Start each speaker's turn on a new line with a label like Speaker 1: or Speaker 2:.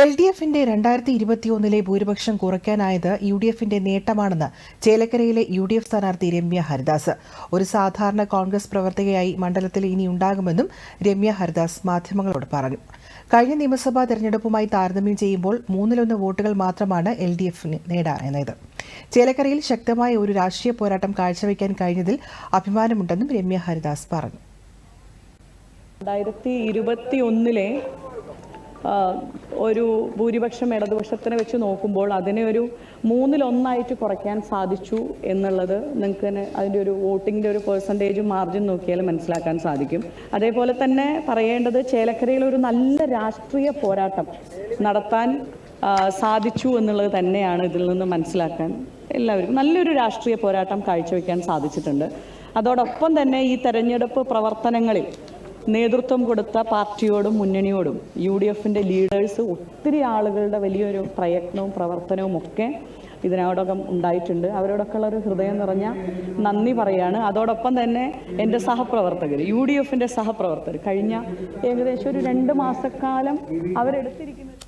Speaker 1: LDFിന്റെ 2021 ഭൂരിപക്ഷം കുറയ്ക്കാനായത് UDFിന്റെ നേട്ടമാണെന്ന് ചേലക്കരയിലെ UDF സ്ഥാനാർത്ഥി രമ്യ ഹരിദാസ്. ഒരു സാധാരണ കോൺഗ്രസ് പ്രവർത്തകയായി മണ്ഡലത്തിൽ ഇനിയുണ്ടാകുമെന്നും രമ്യ ഹരിദാസ് മാധ്യമങ്ങളോട് പറഞ്ഞു. കഴിഞ്ഞ നിയമസഭാ തെരഞ്ഞെടുപ്പുമായി താരതമ്യം ചെയ്യുമ്പോൾ 1/3 വോട്ടുകൾ മാത്രമാണ് LDFിന് നേടാനായത്. ചേലക്കരയിൽ ശക്തമായ ഒരു രാഷ്ട്രീയ പോരാട്ടം കാഴ്ചവെക്കാൻ കഴിഞ്ഞതിൽ അഭിമാനമുണ്ടെന്നും രമ്യ ഹരിദാസ് പറഞ്ഞു.
Speaker 2: 2021 ഒരു ഭൂരിപക്ഷം ഇടതുപക്ഷത്തിനെ വെച്ച് നോക്കുമ്പോൾ അതിനെ ഒരു 1/3 കുറയ്ക്കാൻ സാധിച്ചു എന്നുള്ളത് നിങ്ങൾക്ക് തന്നെ അതിൻ്റെ ഒരു വോട്ടിങ്ങിൻ്റെ ഒരു പെർസെൻറ്റേജ് മാർജിൻ നോക്കിയാൽ മനസ്സിലാക്കാൻ സാധിക്കും. അതേപോലെ തന്നെ പറയേണ്ടത് ചേലക്കരയിൽ ഒരു നല്ല രാഷ്ട്രീയ പോരാട്ടം നടത്താൻ സാധിച്ചു എന്നുള്ളത് തന്നെയാണ് ഇതിൽ നിന്ന് മനസ്സിലാക്കാൻ എല്ലാവർക്കും. നല്ലൊരു രാഷ്ട്രീയ പോരാട്ടം കാഴ്ചവെക്കാൻ സാധിച്ചിട്ടുണ്ട്. അതോടൊപ്പം തന്നെ ഈ തെരഞ്ഞെടുപ്പ് പ്രവർത്തനങ്ങളിൽ നേതൃത്വം കൊടുത്ത പാർട്ടിയോടും മുന്നണിയോടും UDFിൻ്റെ ലീഡേഴ്സ് ഒത്തിരി ആളുകളുടെ വലിയൊരു പ്രയത്നവും പ്രവർത്തനവും ഒക്കെ ഇതിനോടകം ഉണ്ടായിട്ടുണ്ട്. അവരോടൊക്കെ ഉള്ളൊരു ഹൃദയം നിറഞ്ഞ നന്ദി പറയാണ്. അതോടൊപ്പം തന്നെ എൻ്റെ സഹപ്രവർത്തകർ, UDFിൻ്റെ സഹപ്രവർത്തകർ കഴിഞ്ഞ ഏകദേശം ഒരു 2 മാസക്കാലം അവരെടുത്തിരിക്കുന്നത്